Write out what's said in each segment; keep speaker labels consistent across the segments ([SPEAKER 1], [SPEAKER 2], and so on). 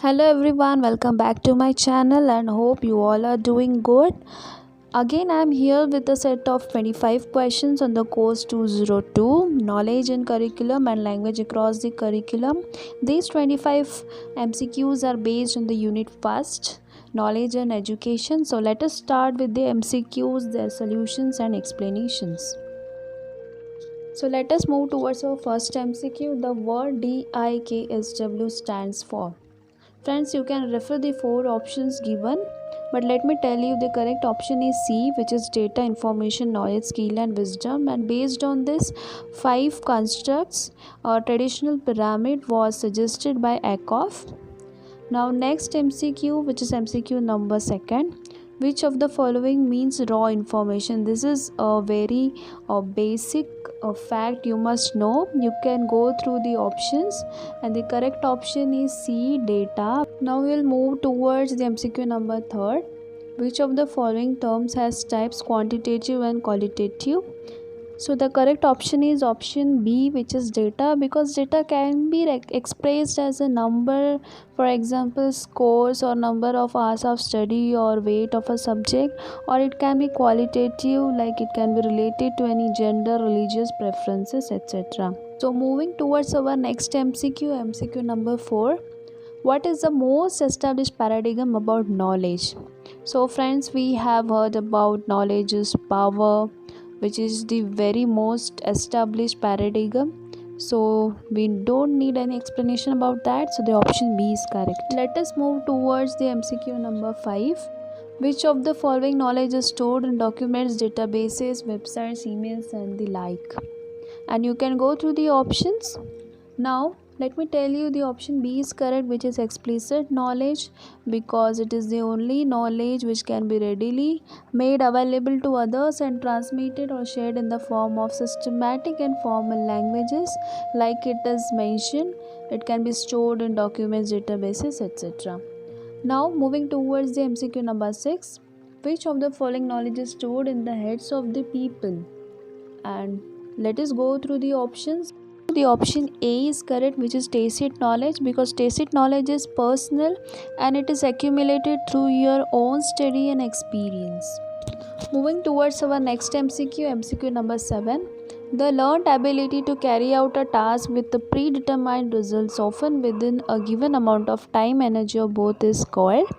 [SPEAKER 1] Hello everyone, welcome back to my channel and hope you all are doing good. Again, I am here with a set of 25 questions on the course 202 Knowledge in Curriculum and Language Across the Curriculum. These 25 MCQs are based on the unit first, Knowledge and Education. So let us start with the MCQs, their solutions and explanations. So let us move towards our first MCQ. The word DIKSW stands for. Friends, you can refer the four options given, but let me tell you the correct option is C, which is data, information, knowledge, skill and wisdom. And based on this five constructs, a traditional pyramid was suggested by Akoff. Now next MCQ, which is MCQ number second. Which of the following means raw information? This is a very basic fact you must know. You can go through the options and the correct option is C, data. Now we will move towards the MCQ number third. Which of the following terms has types quantitative and qualitative? So the correct option is option B, which is data, because data can be expressed as a number, for example scores or number of hours of study or weight of a subject, or it can be qualitative, like it can be related to any gender, religious preferences, etc. So moving towards our next MCQ number 4. What is the most established paradigm about knowledge? So friends, we have heard about knowledge is power, which is the very most established paradigm. So we don't need any explanation about that. So the option B is correct. Let us move towards the MCQ number 5. Which of the following knowledge is stored in documents, databases, websites, emails and the like? And you can go through the options. Now let me tell you the option B is correct, which is explicit knowledge, because it is the only knowledge which can be readily made available to others and transmitted or shared in the form of systematic and formal languages, like it is mentioned. It can be stored in documents, databases, etc. Now moving towards the MCQ number 6. Which of the following knowledge is stored in the heads of the people? And let us go through the options. The option A is correct, which is tacit knowledge, because tacit knowledge is personal and it is accumulated through your own study and experience. Moving towards our next MCQ number 7. The learned ability to carry out a task with the predetermined results, often within a given amount of time, energy, or both, is called.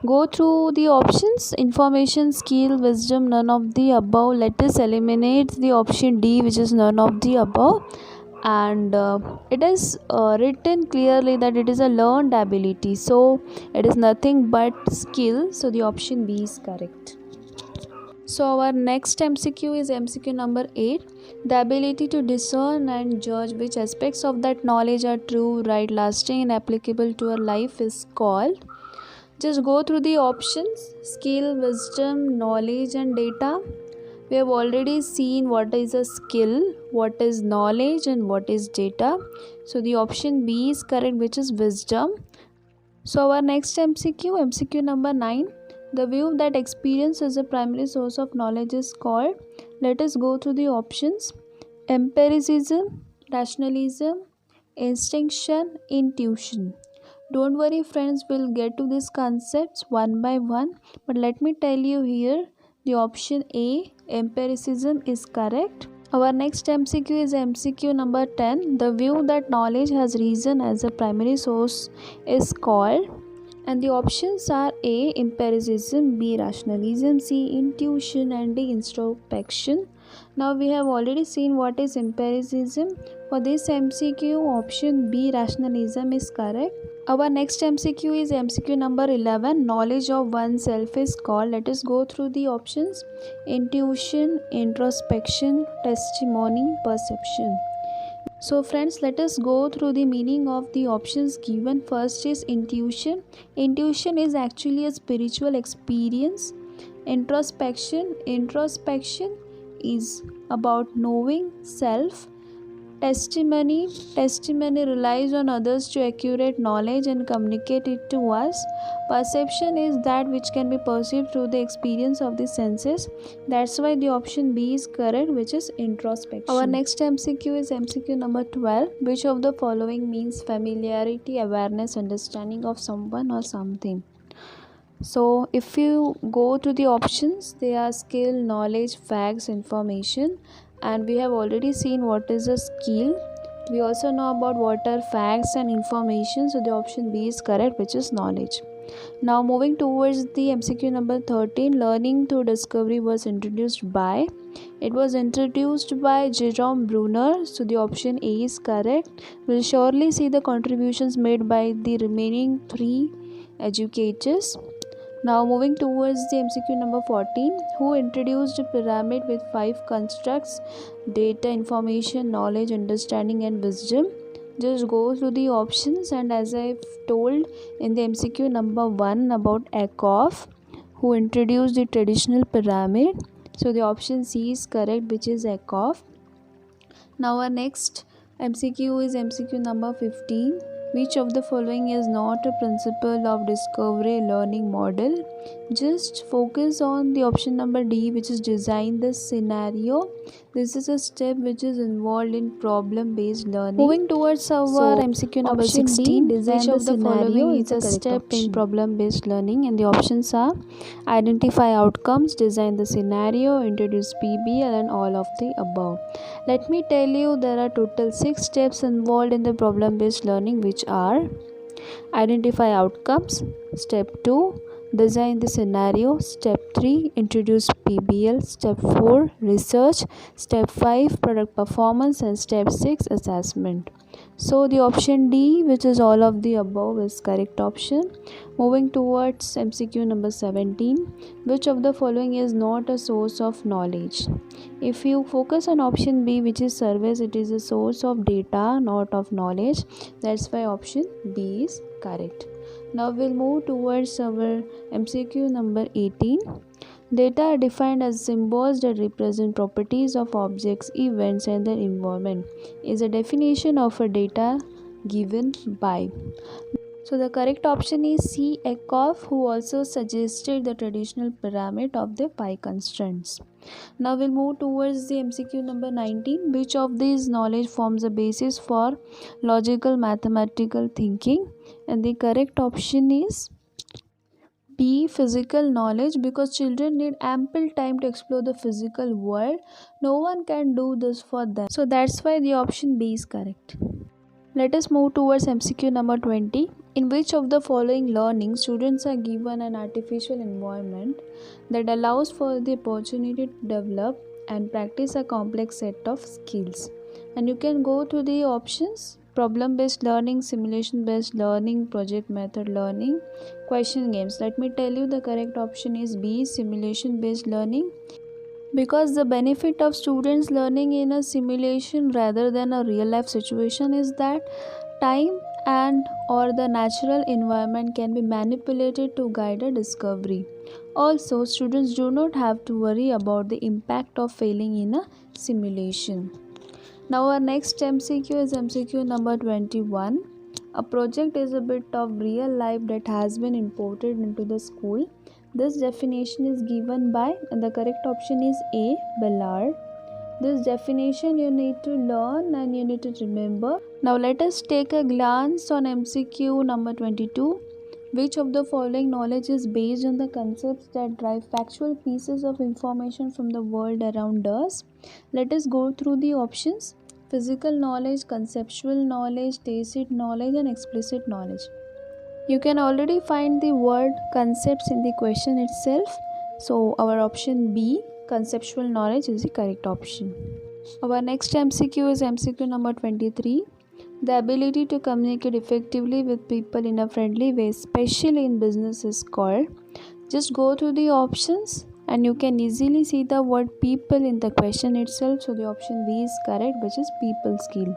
[SPEAKER 1] Go through the options. Information, skill, wisdom, none of the above. Let us eliminate the option D, which is none of the above. And it is written clearly that it is a learned ability, so it is nothing but skill. So the option B is correct. So our next MCQ is MCQ number 8. The ability to discern and judge which aspects of that knowledge are true, right, lasting and applicable to our life is called. Just go through the options. Skill, wisdom, knowledge and data. We have already seen what is a skill, what is knowledge and what is data. So the option B is correct, which is wisdom. So our next MCQ number 9. The view that experience is a primary source of knowledge is called. Let us go through the options. Empiricism, rationalism, instinction, intuition. Don't worry friends, we'll get to these concepts one by one, but let me tell you here the option A, empiricism, is correct. Our next MCQ is MCQ number 10. The view that knowledge has reason as a primary source is called. And the options are A, empiricism, B, rationalism, C, intuition and D, introspection. Now we have already seen what is empiricism. For this MCQ, option B, rationalism, is correct. Our next MCQ is MCQ number 11. Knowledge of oneself is called. Let us go through the options. Intuition, introspection, testimony, perception. So friends, let us go through the meaning of the options given. First is intuition. Intuition is actually a spiritual experience. Introspection is about knowing self. Testimony. Testimony relies on others to accurate knowledge and communicate it to us. Perception is that which can be perceived through the experience of the senses. That's why the option B is correct, which is introspection. Our next MCQ is MCQ number 12. Which of the following means familiarity, awareness, understanding of someone or something? So if you go to the options, they are skill, knowledge, facts, information, and we have already seen what is a skill. We also know about what are facts and information, so the option B is correct, which is knowledge. Now moving towards the MCQ number 13, learning through discovery was introduced by. It was introduced by Jerome Bruner, so the option A is correct. We'll surely see the contributions made by the remaining 3 educators. Now moving towards the MCQ number 14, who introduced a pyramid with 5 constructs: data, information, knowledge, understanding and wisdom? Just go through the options, and as I've told in the MCQ number 1 about Eckhoff, who introduced the traditional pyramid, so the option C is correct, which is Eckhoff. Now our next MCQ is MCQ number 15. Which of the following is not a principle of discovery learning model? Just focus on the option number D, which is design the scenario. This is a step which is involved in problem based learning. Moving towards our MCQ number 16, design the scenario is a step in problem based learning, and the options are identify outcomes, design the scenario, introduce PBL, and all of the above. Let me tell you, there are total 6 steps involved in the problem based learning, which are identify outcomes, step 2, design the scenario, step 3, introduce PBL, step 4, research, step 5, product performance, and step 6, assessment. So the option D, which is all of the above, is correct option. Moving towards MCQ number 17, which of the following is not a source of knowledge? If you focus on option B, which is surveys, it is a source of data, not of knowledge. That's why option B is correct. Now we'll move towards our MCQ number 18. Data are defined as symbols that represent properties of objects, events, and their environment. Is a definition of a data given by. So the correct option is C. Eckhoff, who also suggested the traditional pyramid of the 5 constraints. Now we'll move towards the MCQ number 19. Which of these knowledge forms a basis for logical mathematical thinking? And the correct option is B. Physical knowledge, because children need ample time to explore the physical world. No one can do this for them. So that's why the option B is correct. Let us move towards MCQ number 20. In which of the following learning students are given an artificial environment that allows for the opportunity to develop and practice a complex set of skills? And you can go to the options: problem based learning, simulation based learning, project method learning, question games. Let me tell you, the correct option is B. Simulation based learning, because the benefit of students learning in a simulation rather than a real life situation is that time and or the natural environment can be manipulated to guide a discovery. Also, students do not have to worry about the impact of failing in a simulation. Now our next MCQ is MCQ number 21. A project is a bit of real life that has been imported into the school. This definition is given by, and the correct option is A. Ballard. This definition you need to learn and you need to remember. Now let us take a glance on MCQ number 22. Which of the following knowledge is based on the concepts that drive factual pieces of information from the world around us? Let us go through the options: physical knowledge, conceptual knowledge, tacit knowledge, and explicit knowledge. You can already find the word concepts in the question itself. So our option B, conceptual knowledge, is the correct option. Our next MCQ is MCQ number 23. The ability to communicate effectively with people in a friendly way, especially in business, is called. Just go through the options and you can easily see the word people in the question itself. So the option B is correct, which is people skill.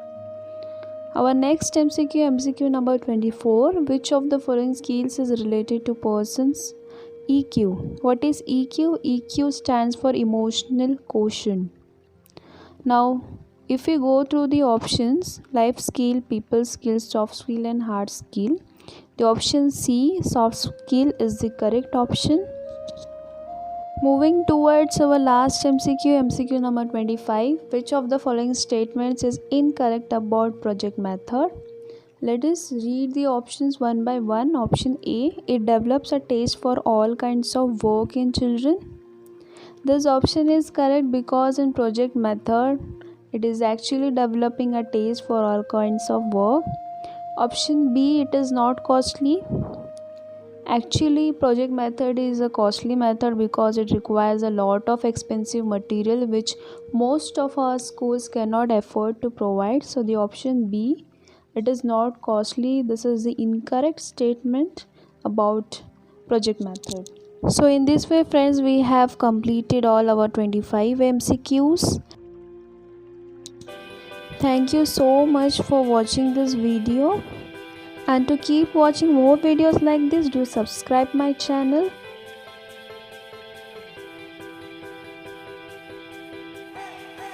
[SPEAKER 1] Our next MCQ number 24. Which of the following skills is related to persons EQ? What is EQ? EQ stands for emotional quotient. Now, If we go through the options, life skill, people skill, soft skill and hard skill, the option C, soft skill, is the correct option. Moving towards our last MCQ number 25. Which of the following statements is incorrect about project method? Let us read the options one by one. Option A, it develops a taste for all kinds of work in children. This option is correct because in project method, it is actually developing a taste for all kinds of work. Option B, it is not costly. Actually, project method is a costly method because it requires a lot of expensive material which most of our schools cannot afford to provide. So the option B, it is not costly. This is the incorrect statement about project method. So in this way, friends, we have completed all our 25 MCQs. Thank you so much for watching this video. And to keep watching more videos like this, do subscribe my channel.